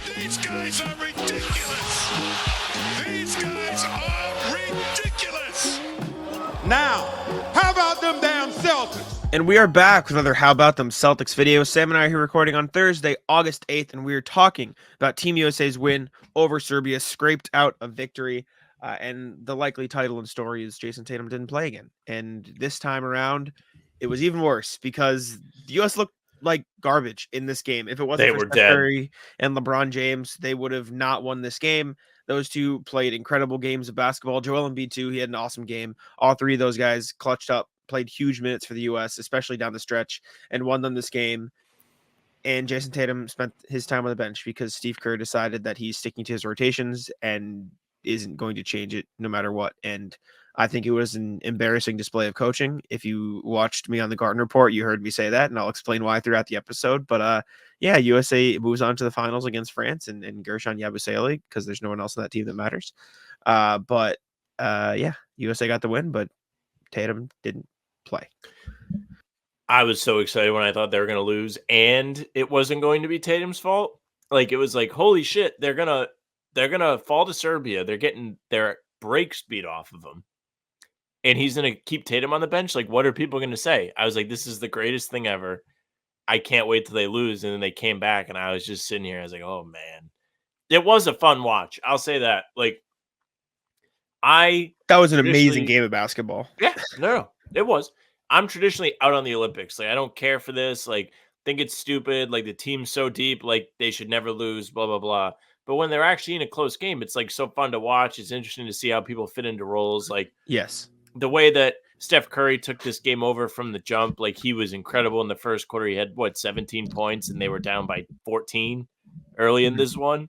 These guys are ridiculous. These guys are ridiculous. Now, how about them damn Celtics? And we are back with another How About Them Celtics video. Sam and I are here recording on Thursday, August 8th, and we are talking about Team USA's win over Serbia, scraped out a victory, and the likely title and story is Jayson Tatum didn't play again. And this time around, it was even worse because the U.S. looked like garbage in this game. If it wasn't for Steph Curry and LeBron James, they would have not won this game. Those two played incredible games of basketball. Joel Embiid, too, he had an awesome game. All three of those guys clutched up, played huge minutes for the U.S., especially down the stretch, and won them this game. And Jayson Tatum spent his time on the bench because Steve Kerr decided that he's sticking to his rotations and isn't going to change it no matter what. And I think it was an embarrassing display of coaching. If you watched me on the Garden Report, you heard me say that, and I'll explain why throughout the episode. But yeah, USA moves on to the finals against France and Gershon Yabusele because there's no one else on that team that matters. But yeah, USA got the win, but Tatum didn't play. I was so excited when I thought they were going to lose, and it wasn't going to be Tatum's fault. Like, it was like, holy shit, they're gonna fall to Serbia. They're getting their brakes beat off of them, and he's gonna keep Tatum on the bench. Like, what are people gonna say? I was like, this is the greatest thing ever. I can't wait till they lose. And then they came back, and I was just sitting here. I was like, oh man, it was a fun watch. I'll say that. Like, that was an amazing game of basketball. Yeah, no, it was. I'm traditionally out on the Olympics. Like, I don't care for this. Like, think it's stupid. Like, the team's so deep. Like, they should never lose, blah, blah, blah. But when they're actually in a close game, it's, like, so fun to watch. It's interesting to see how people fit into roles. Like, yes, the way that Steph Curry took this game over from the jump, like, he was incredible in the first quarter. He had, 17 points, and they were down by 14 early in this one.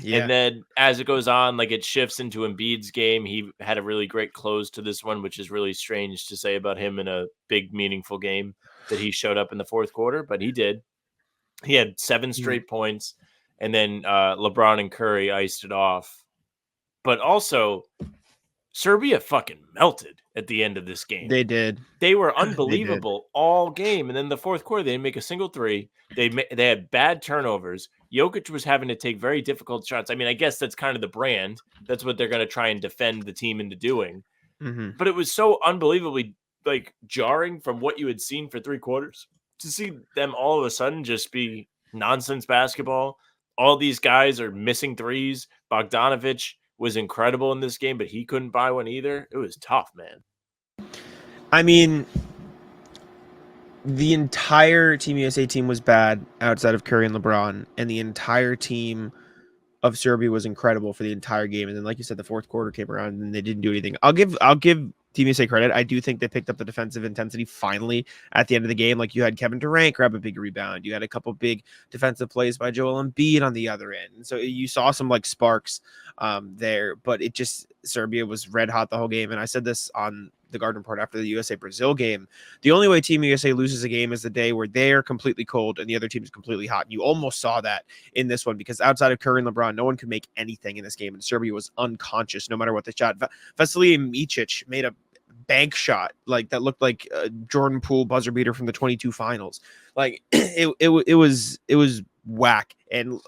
Yeah. And then as it goes on, like, it shifts into Embiid's game. He had a really great close to this one, which is really strange to say about him in a big, meaningful game that he showed up in the fourth quarter, but he did. He had 7 straight points, and then LeBron and Curry iced it off. But also, Serbia fucking melted at the end of this game. They did. They were unbelievable all game. And then the fourth quarter, they didn't make a single three. They had bad turnovers. Jokic was having to take very difficult shots. I mean, I guess that's kind of the brand. That's what they're going to try and defend the team into doing. Mm-hmm. But it was so unbelievably, like, jarring from what you had seen for 3 quarters to see them all of a sudden just be nonsense basketball. All these guys are missing threes. Bogdanovic was incredible in this game, but he couldn't buy one either. It was tough, man. I mean, the entire Team USA team was bad outside of Curry and LeBron, and the entire team of Serbia was incredible for the entire game. And then, like you said, the fourth quarter came around and they didn't do anything. I'll give Team USA credit. I do think they picked up the defensive intensity finally at the end of the game. Like, you had Kevin Durant grab a big rebound. You had a couple big defensive plays by Joel Embiid on the other end. And so you saw some, like, sparks there, but it just, Serbia was red hot the whole game. And I said this on the Garden Report after the USA-Brazil game. The only way Team USA loses a game is the day where they're completely cold and the other team is completely hot. And you almost saw that in this one because outside of Kerr and LeBron, no one could make anything in this game. And Serbia was unconscious no matter what they shot. Vasilije Micic made a bank shot like that looked like a Jordan Poole buzzer beater from the 22 finals. Like, it was whack. And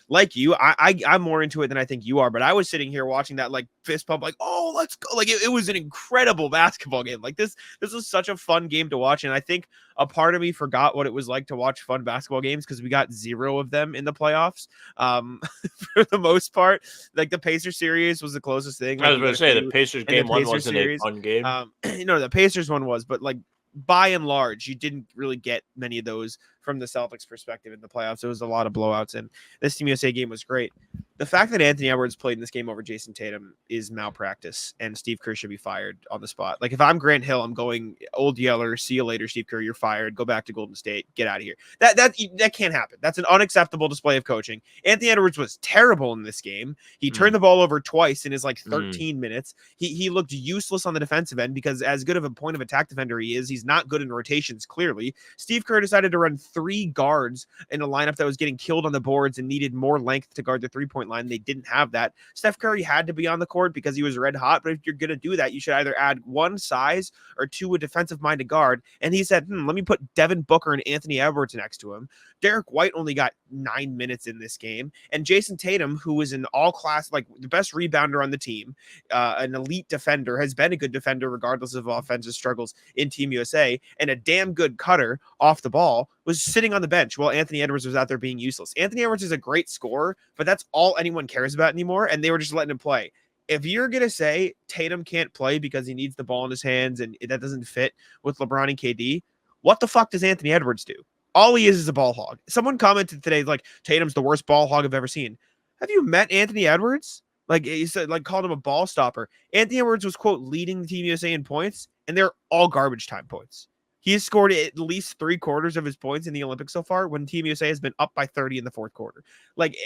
like you, I'm more into it than I think you are, but I was sitting here watching that, like, fist pump, like, oh, let's go. Like, it was an incredible basketball game. Like, this was such a fun game to watch. And I think a part of me forgot what it was like to watch fun basketball games because we got 0 of them in the playoffs. For the most part, like, the Pacers series was the closest thing. Like, I was going to say the Pacers game one wasn't a fun game. The Pacers one was, but, like, by and large, you didn't really get many of those from the Celtics perspective in the playoffs. It was a lot of blowouts, and this Team USA game was great. The fact that Anthony Edwards played in this game over Jayson Tatum is malpractice, and Steve Kerr should be fired on the spot. Like, if I'm Grant Hill, I'm going, old Yeller, see you later, Steve Kerr, you're fired. Go back to Golden State. Get out of here. That can't happen. That's an unacceptable display of coaching. Anthony Edwards was terrible in this game. He turned the ball over twice in his, like, 13 minutes. He looked useless on the defensive end because as good of a point of attack defender he is, he's not good in rotations, clearly. Steve Kerr decided to run 3 guards in a lineup that was getting killed on the boards and needed more length to guard the 3-point line. They didn't have that. Steph Curry had to be on the court because he was red hot. But if you're going to do that, you should either add 1 size or 2 a defensive-minded guard. And he said, let me put Devin Booker and Anthony Edwards next to him. Derek White only got 9 minutes in this game. And Jayson Tatum, who was an all-class, like the best rebounder on the team, an elite defender, has been a good defender regardless of offensive struggles in Team USA, and a damn good cutter off the ball, was sitting on the bench while Anthony Edwards was out there being useless. Anthony Edwards is a great scorer, but that's all anyone cares about anymore, and they were just letting him play. If you're going to say Tatum can't play because he needs the ball in his hands and that doesn't fit with LeBron and KD, what the fuck does Anthony Edwards do? All he is a ball hog. Someone commented today, like, Tatum's the worst ball hog I've ever seen. Have you met Anthony Edwards? Like, he said, like, called him a ball stopper. Anthony Edwards was, quote, leading the Team USA in points, and they're all garbage time points. He has scored at least 3/4 of his points in the Olympics so far when Team USA has been up by 30 in the fourth quarter. Like,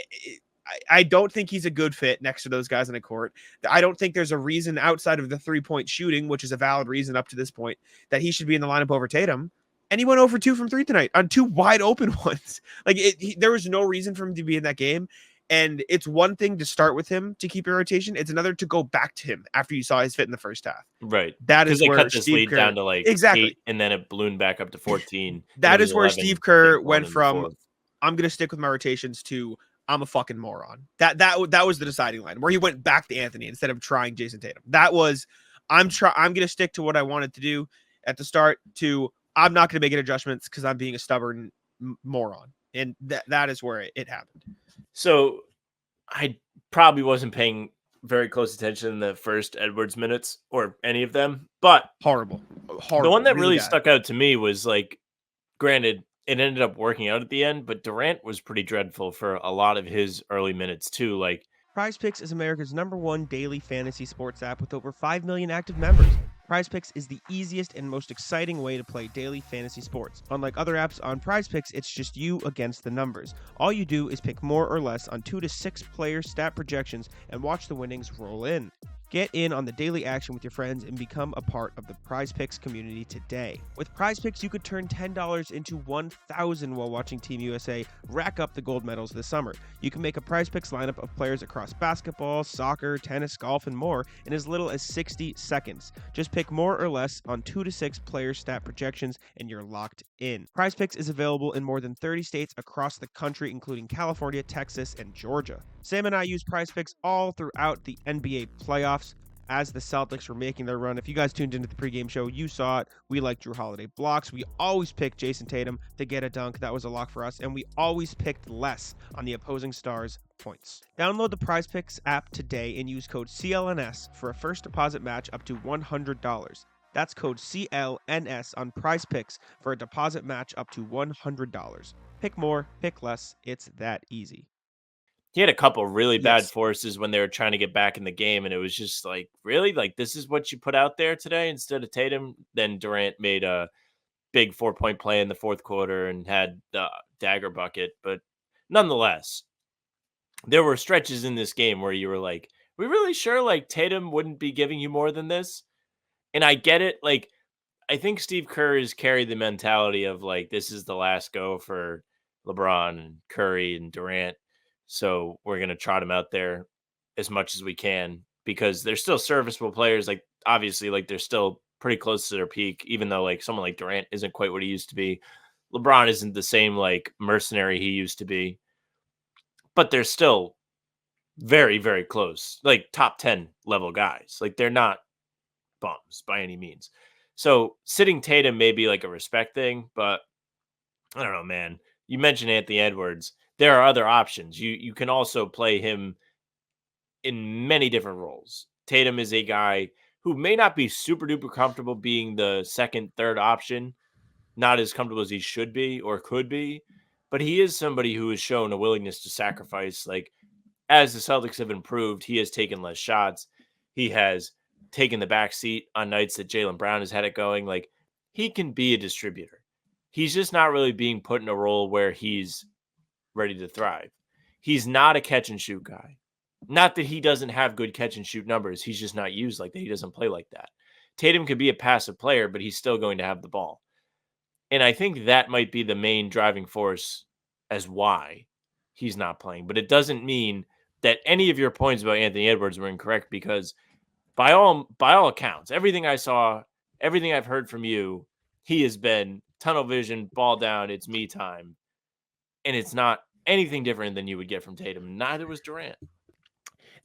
I don't think he's a good fit next to those guys on the court. I don't think there's a reason outside of the 3-point shooting, which is a valid reason up to this point, that he should be in the lineup over Tatum. And he went 0 for 2 from 3 tonight on 2 wide open ones. Like, there was no reason for him to be in that game. And it's one thing to start with him to keep your rotation. It's another to go back to him after you saw his fit in the first half. Right. That is they where cut this Steve lead Kerr, down to like exactly 8, and then it ballooned back up to 14. That is where 11, Steve Kerr going went in the from, fourth. I'm going to stick with my rotations, to I'm a fucking moron. That was the deciding line, where he went back to Anthony instead of trying Jayson Tatum. That was, I'm going to stick to what I wanted to do at the start, to I'm not going to make any adjustments because I'm being a stubborn moron. And that is where it happened. So I probably wasn't paying very close attention in the first Edwards minutes or any of them, but Horrible. the one that really bad. stuck out to me was, like, granted, it ended up working out at the end, but Durant was pretty dreadful for a lot of his early minutes too. Like, PrizePicks is America's #1 daily fantasy sports app with over 5 million active members. PrizePicks is the easiest and most exciting way to play daily fantasy sports. Unlike other apps on PrizePicks, it's just you against the numbers. All you do is pick more or less on 2 to 6 player stat projections and watch the winnings roll in. Get in on the daily action with your friends and become a part of the PrizePicks community today. With PrizePicks, you could turn $10 into $1,000 while watching Team USA rack up the gold medals this summer. You can make a PrizePicks lineup of players across basketball, soccer, tennis, golf, and more in as little as 60 seconds. Just pick more or less on 2 to 6 player stat projections and you're locked in. PrizePicks is available in more than 30 states across the country, including California, Texas, and Georgia. Sam and I use PrizePicks all throughout the NBA playoffs as the Celtics were making their run. If you guys tuned into the pregame show, you saw it. We like Drew Holiday blocks. We always picked Jayson Tatum to get a dunk. That was a lock for us. And we always picked less on the opposing stars' points. Download the PrizePicks app today and use code CLNS for a first deposit match up to $100. That's code CLNS on PrizePicks for a deposit match up to $100. Pick more, pick less. It's that easy. he had a couple really bad Yes. forces when they were trying to get back in the game, and it was just like, really? Like, this is what you put out there today instead of Tatum? Then Durant made a big 4-point play in the fourth quarter and had the dagger bucket. But nonetheless, there were stretches in this game where you were like, we really sure like Tatum wouldn't be giving you more than this? And I get it. Like, I think Steve Kerr has carried the mentality of like, this is the last go for LeBron and Curry and Durant. So we're going to trot him out there as much as we can because they're still serviceable players. Like, obviously, like, they're still pretty close to their peak, even though like someone like Durant isn't quite what he used to be. LeBron isn't the same like mercenary he used to be, but they're still very, very close, like top 10 level guys. Like, they're not bums by any means. So sitting Tatum may be like a respect thing, but I don't know, man. You mentioned Anthony Edwards. There are other options. You can also play him in many different roles. Tatum is a guy who may not be super duper comfortable being the second, third option, not as comfortable as he should be or could be, but he is somebody who has shown a willingness to sacrifice. Like, as the Celtics have improved, he has taken less shots. He has taken the back seat on nights that Jaylen Brown has had it going. Like, he can be a distributor. He's just not really being put in a role where he's ready to thrive. He's not a catch and shoot guy. Not that he doesn't have good catch and shoot numbers. He's just not used like that. He doesn't play like that. Tatum could be a passive player, but he's still going to have the ball. And I think that might be the main driving force as why he's not playing. But it doesn't mean that any of your points about Anthony Edwards were incorrect, because by all accounts, everything I saw, everything I've heard from you, he has been tunnel vision, ball down, it's me time. And it's not anything different than you would get from Tatum. Neither was Durant.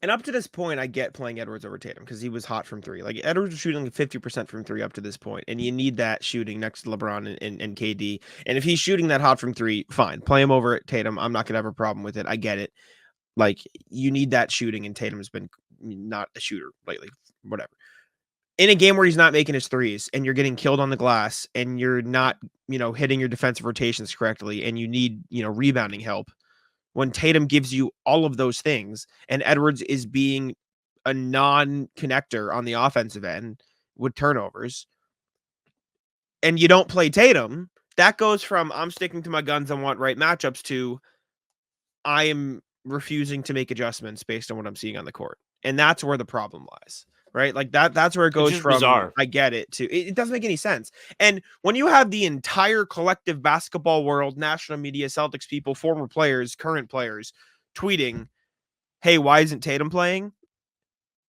And up to this point, I get playing Edwards over Tatum because he was hot from three. Like, Edwards was shooting 50% from three up to this point, and you need that shooting next to LeBron and KD. And if he's shooting that hot from three, fine, play him over at Tatum. I'm not gonna have a problem with it. I get it. Like, you need that shooting, and Tatum has been not a shooter lately. Whatever. In a game where he's not making his threes, and you're getting killed on the glass, and you're not, hitting your defensive rotations correctly, and you need, rebounding help. When Tatum gives you all of those things, and Edwards is being a non-connector on the offensive end with turnovers, and you don't play Tatum, that goes from I'm sticking to my guns and want right matchups to I am refusing to make adjustments based on what I'm seeing on the court. And that's where the problem lies. Right? Like that's where it goes from bizarre. I get it to it doesn't make any sense. And when you have the entire collective basketball world, national media, Celtics people, former players, current players tweeting, hey, why isn't Tatum playing?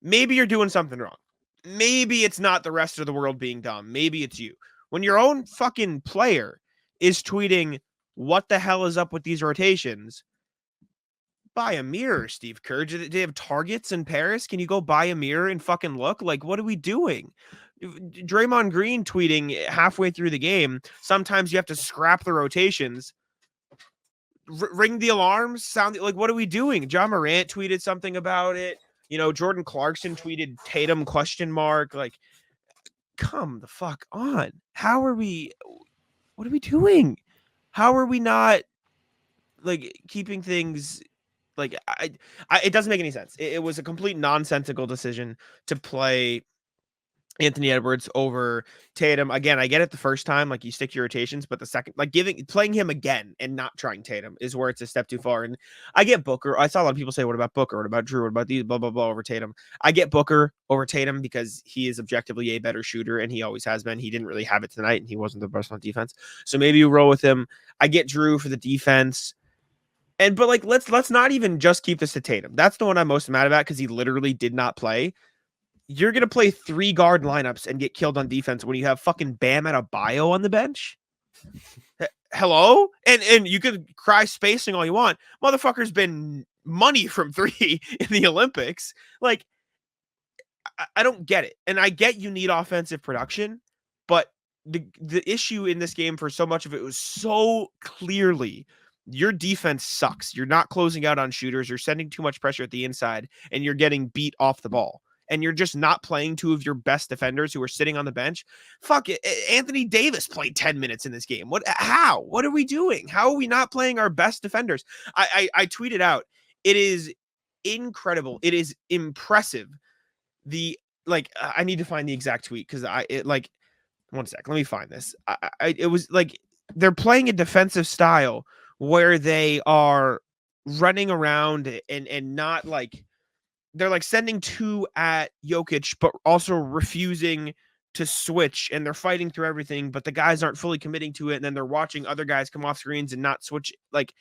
Maybe you're doing something wrong. Maybe it's not the rest of the world being dumb. Maybe it's you. When your own fucking player is tweeting, what the hell is up with these rotations? Buy a mirror, Steve Kerr. Do they have Targets in Paris? Can you go buy a mirror and fucking look? Like, what are we doing? Draymond Green tweeting halfway through the game, sometimes you have to scrap the rotations. Ring the alarms? Sound like, what are we doing? John Morant tweeted something about it. Jordan Clarkson tweeted Tatum ? Like, come the fuck on. What are we doing? How are we not, like, keeping things... Like, it doesn't make any sense. It was a complete nonsensical decision to play Anthony Edwards over Tatum. Again, I get it the first time, like, you stick to your rotations, but the second, like, playing him again and not trying Tatum is where it's a step too far. And I get Booker. I saw a lot of people say, what about Booker? What about Drew? What about these? Blah, blah, blah over Tatum. I get Booker over Tatum because he is objectively a better shooter, and he always has been. He didn't really have it tonight, and he wasn't the best on defense. So maybe you roll with him. I get Drew for the defense. But like, let's not even just keep this to Tatum. That's the one I'm most mad about because he literally did not play. You're going to play 3 guard lineups and get killed on defense when you have fucking Bam Adebayo on the bench? Hello? And you could cry spacing all you want. Motherfucker's been money from 3 in the Olympics. Like, I don't get it. And I get you need offensive production, but the issue in this game for so much of it was so clearly your defense sucks. You're not closing out on shooters. You're sending too much pressure at the inside, and you're getting beat off the ball. And you're just not playing 2 of your best defenders who are sitting on the bench. Fuck it. Anthony Davis played 10 minutes in this game. How? What are we doing? How are we not playing our best defenders? I tweeted out, it is incredible. It is impressive. I need to find the exact tweet because one sec. Let me find this. It was like they're playing a defensive style where they are running around and not like they're like sending 2 at Jokic, but also refusing to switch, and they're fighting through everything, but the guys aren't fully committing to it. And then they're watching other guys come off screens and not switch. Like,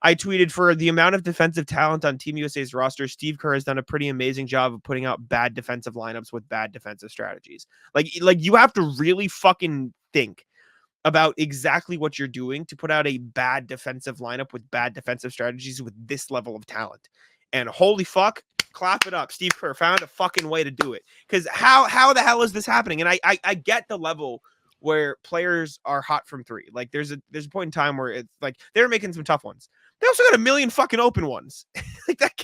I tweeted, for the amount of defensive talent on Team USA's roster, Steve Kerr has done a pretty amazing job of putting out bad defensive lineups with bad defensive strategies. Like you have to really fucking think about exactly what you're doing to put out a bad defensive lineup with bad defensive strategies with this level of talent. And holy fuck, clap it up. Steve Kerr found a fucking way to do it. Because how the hell is this happening? And I get the level where players are hot from 3. Like, there's a point in time where it's like they're making some tough ones. They also got a million fucking open ones. Like, that,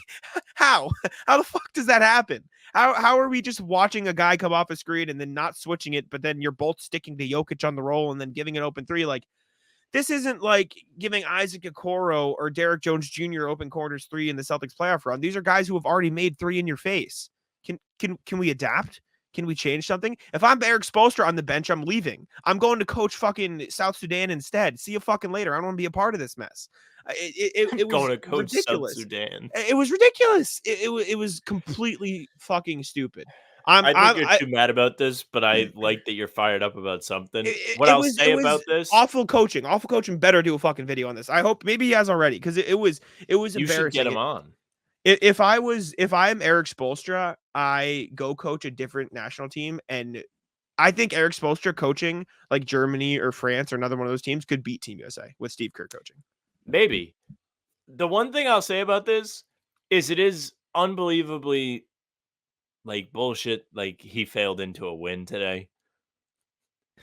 how the fuck does that happen? How are we just watching a guy come off a screen and then not switching it, but then you're both sticking to Jokic on the roll and then giving an open 3? Like, this isn't like giving Isaac Okoro or Derek Jones Jr. open corners 3 in the Celtics playoff run. These are guys who have already made 3 in your face. Can we adapt? Can we change something? If I'm Eric Spoelstra on the bench, I'm leaving. I'm going to coach fucking South Sudan instead. See you fucking later. I don't want to be a part of this mess. It was going to coach ridiculous. South Sudan. It was ridiculous. It was completely fucking stupid. I think you're too mad about this, but I like that you're fired up about something. What I'll say about this, awful coaching. Awful coaching better do a fucking video on this. I hope maybe he has already because it was you should get embarrassing. him on. If I'm Eric Spoelstra, I go coach a different national team, and I think Eric Spoelstra coaching like Germany or France or another one of those teams could beat Team USA with Steve Kerr coaching. Maybe. The one thing I'll say about this is it is unbelievably like bullshit. Like he failed into a win today.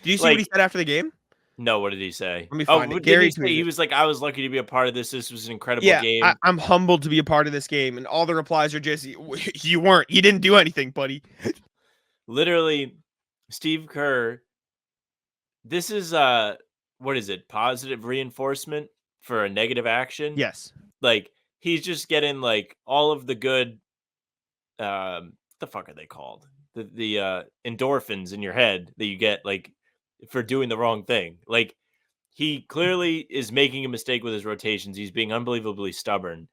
Did you see what he said after the game? No, what did he say? Let me find it. Gary tweeted. He was like, "I was lucky to be a part of this. This was an incredible game. I'm humbled to be a part of this game." And all the replies are just, "You weren't. You didn't do anything, buddy." Literally, Steve Kerr. This is what is it? Positive reinforcement for a negative action? Yes. Like he's just getting like all of the good. What the fuck are they called? The endorphins in your head that you get like for doing the wrong thing. Like he clearly is making a mistake with his rotations. He's being unbelievably stubborn.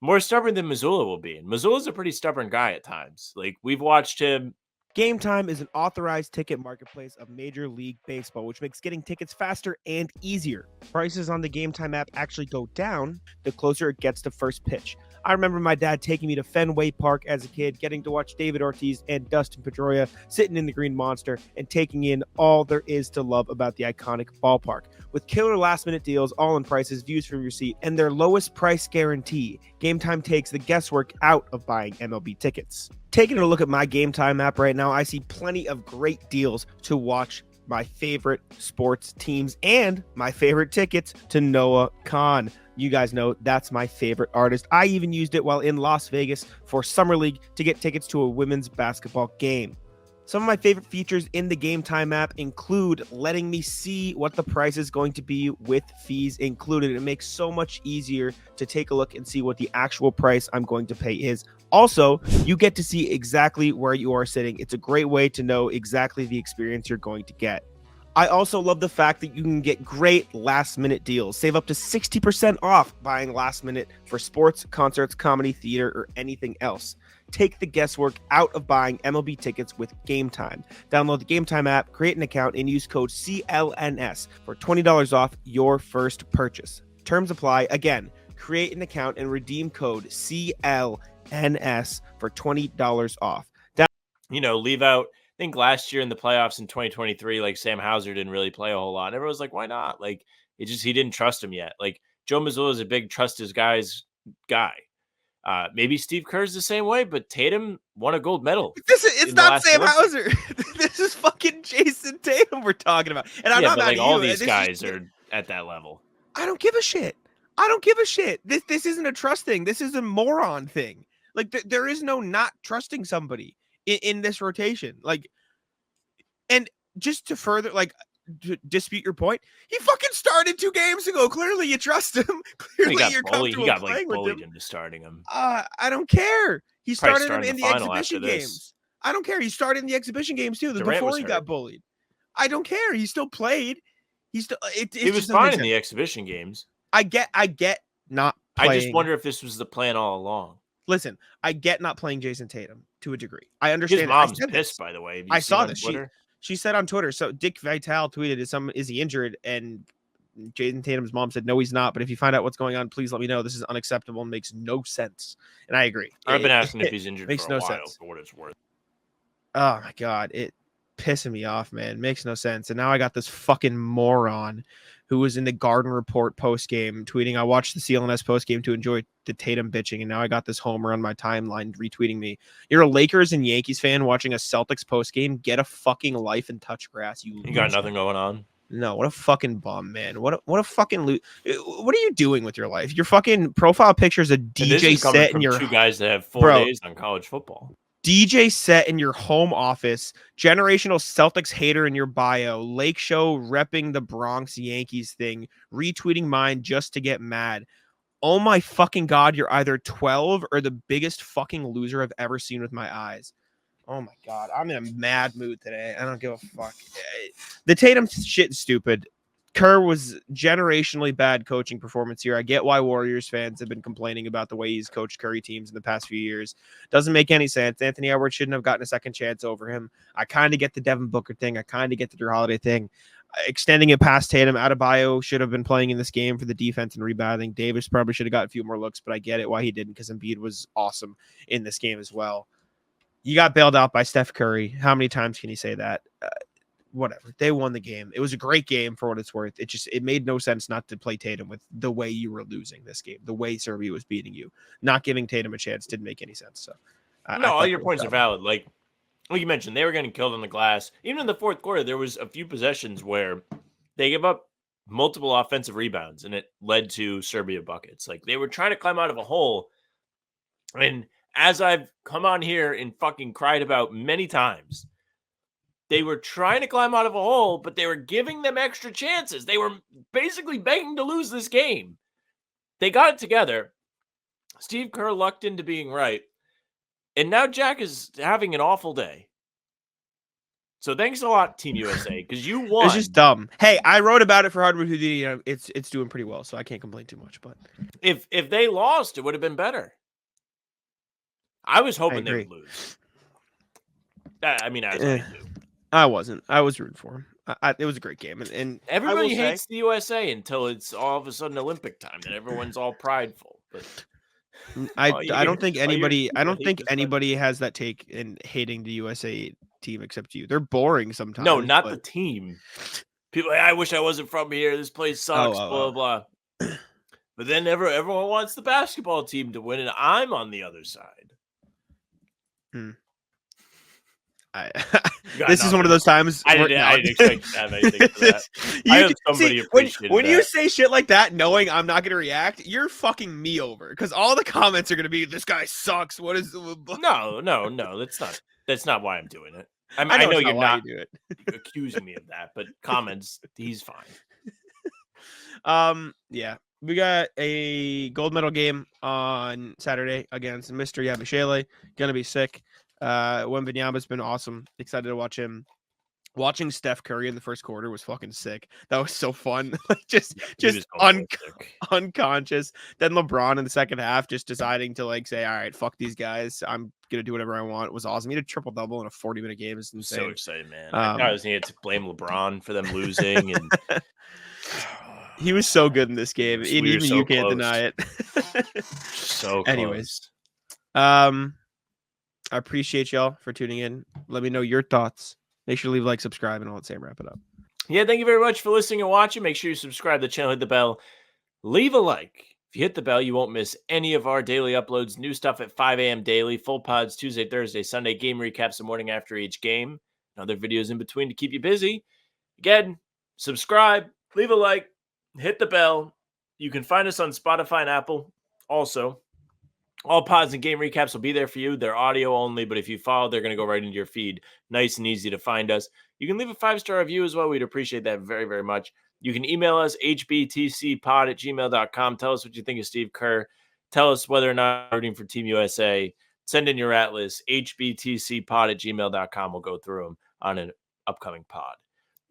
More stubborn than Missoula will be. And Missoula's a pretty stubborn guy at times. Like we've watched him. Game Time is an authorized ticket marketplace of Major League Baseball, which makes getting tickets faster and easier. Prices on the Game Time app actually go down the closer it gets to first pitch. I remember my dad taking me to Fenway Park as a kid, getting to watch David Ortiz and Dustin Pedroia sitting in the Green Monster and taking in all there is to love about the iconic ballpark. With killer last-minute deals, all-in prices, views from your seat, and their lowest price guarantee, Game Time takes the guesswork out of buying MLB tickets. Taking a look at my Game Time app right now, I see plenty of great deals to watch my favorite sports teams and my favorite tickets to Noah Khan. You guys know that's my favorite artist. I even used it while in Las Vegas for Summer League to get tickets to a women's basketball game. Some of my favorite features in the Game Time app include letting me see what the price is going to be with fees included. It makes so much easier to take a look and see what the actual price I'm going to pay is. Also, you get to see exactly where you are sitting. It's a great way to know exactly the experience you're going to get. I also love the fact that you can get great last-minute deals. Save up to 60% off buying last minute for sports, concerts, comedy, theater, or anything else. Take the guesswork out of buying MLB tickets with Game Time. Download the Game Time app, create an account, and use code CLNS for $20 off your first purchase. Terms apply. Again, create an account and redeem code CLNS for $20 off. Leave out. I think last year in the playoffs in 2023, like Sam Hauser didn't really play a whole lot. And everyone was like, why not? Like he didn't trust him yet. Like Joe Mazzulla is a big trust his guys guy. Maybe Steve Kerr's the same way, but Tatum won a gold medal. It's not Sam Hauser. This is fucking Jayson Tatum we're talking about. And I'm not but mad like at all you. these guys are at that level. I don't give a shit. This isn't a trust thing. This is a moron thing. Like there is no not trusting somebody in this rotation. Like, and just to further to dispute your point, he fucking started 2 games ago. Clearly you trust him. Clearly you're comfortable playing with him. Into starting him. I don't care. He started him in the exhibition games. Games. I don't care. He started in the exhibition games too. Before he got bullied. I don't care. He still played. He was fine in the exhibition games. I get not playing. I just wonder if this was the plan all along. Listen, I get not playing Jayson Tatum to a degree. I understand. His mom's pissed, by the way. I saw this. She said on Twitter. So Dick Vitale tweeted, "Is he injured?" And Jayson Tatum's mom said, "No, he's not. But if you find out what's going on, please let me know. This is unacceptable and makes no sense." And I agree. I've been asking if he's injured makes for a no while, sense. for what it's worth. Oh my god, it pissing me off, man. Makes no sense. And now I got this fucking moron who was in the Garden Report post game tweeting, "I watched the CLNS post game to enjoy the Tatum bitching, and now I got this homer on my timeline retweeting me. You're a Lakers and Yankees fan watching a Celtics post game. Get a fucking life and touch grass. You got nothing going on. No, what a fucking bum, man. What a fucking what are you doing with your life? Your fucking profile picture is a DJ set in your 2 guys that have 4 days on college football. DJ set in your home office, generational Celtics hater in your bio, Lake Show repping the Bronx Yankees thing, retweeting mine just to get mad. Oh my fucking God, you're either 12 or the biggest fucking loser I've ever seen with my eyes. Oh my God, I'm in a mad mood today. I don't give a fuck. The Tatum shit is stupid. Kerr was generationally bad coaching performance here. I get why Warriors fans have been complaining about the way he's coached Curry teams in the past few years. Doesn't make any sense. Anthony Edwards shouldn't have gotten a second chance over him. I kind of get the Devin Booker thing. I kind of get the Drew Holiday thing. Extending it past Tatum, Adebayo should have been playing in this game for the defense and rebounding. Davis probably should have got a few more looks, but I get it why he didn't, because Embiid was awesome in this game as well. You got bailed out by Steph Curry. How many times can you say that? Whatever. They won the game. It was a great game for what it's worth. It made no sense not to play Tatum with the way you were losing this game, the way Serbia was beating you. Not giving Tatum a chance didn't make any sense. So, all your points are valid. Like you mentioned, they were getting killed on the glass. Even in the fourth quarter, there was a few possessions where they gave up multiple offensive rebounds, and it led to Serbia buckets. Like, they were trying to climb out of a hole. And as I've come on here and fucking cried about many times, they were trying to climb out of a hole, but they were giving them extra chances. They were basically begging to lose this game. They got it together. Steve Kerr lucked into being right. And now Jack is having an awful day. So thanks a lot, Team USA, because you won. It's just dumb. Hey, I wrote about it for Hardwood Houdini. It's doing pretty well, so I can't complain too much. But if they lost, it would have been better. I was hoping they would lose. I mean, as I do. I wasn't. I was rooting for him. It was a great game, and everybody hates the USA until it's all of a sudden Olympic time, and everyone's all prideful. But I don't think anybody has that take in hating the USA team except you. They're boring sometimes. No, not the team. People, I wish I wasn't from here. This place sucks. Blah blah. But then everyone wants the basketball team to win, and I'm on the other side. This is one of those times. I didn't expect to have anything for that. I have somebody appreciate when you say shit like that, knowing I'm not going to react, you're fucking me over, because all the comments are going to be, "This guy sucks." What is? No. That's not why I'm doing it. I know you're not you do it. accusing me of that, but comments, he's fine. Yeah, we got a gold medal game on Saturday against Mr. Yabashele. Gonna be sick. Wembanyama's been awesome. Excited to watch him. Watching Steph Curry in the first quarter was fucking sick. That was so fun. just unconscious. Then LeBron in the second half just deciding to say, all right, fuck these guys. I'm gonna do whatever I want. It was awesome. He had a triple double in a 40-minute game. It's insane. So excited, man. I was needed to blame LeBron for them losing, and he was so good in this game. Even you can't deny it. So close. Anyways, I appreciate y'all for tuning in. Let me know your thoughts. Make sure to leave a like, subscribe, and I'll let Sam wrap it up. Yeah, thank you very much for listening and watching. Make sure you subscribe to the channel, hit the bell, leave a like. If you hit the bell, you won't miss any of our daily uploads. New stuff at 5 a.m. daily, full pods Tuesday, Thursday, Sunday, game recaps the morning after each game, and other videos in between to keep you busy. Again, subscribe, leave a like, hit the bell. You can find us on Spotify and Apple also. All pods and game recaps will be there for you. They're audio only, but if you follow, they're going to go right into your feed. Nice and easy to find us. You can leave a 5-star review as well. We'd appreciate that very, very much. You can email us, hbtcpod@gmail.com. Tell us what you think of Steve Kerr. Tell us whether or not you're rooting for Team USA. Send in your atlas, hbtcpod@gmail.com. We'll go through them on an upcoming pod.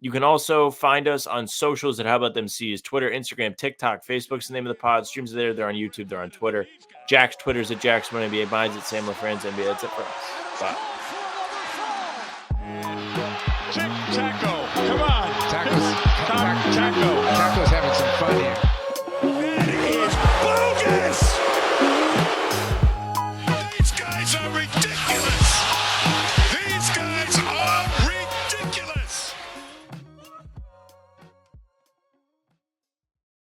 You can also find us on socials at How About Them C's, Twitter, Instagram, TikTok, Facebook's the name of the pod. Streams are there. They're on YouTube. They're on Twitter. Jack's Twitter's at Jack's One NBA. Mine's at Sam LaFrance NBA. That's it for us. Bye.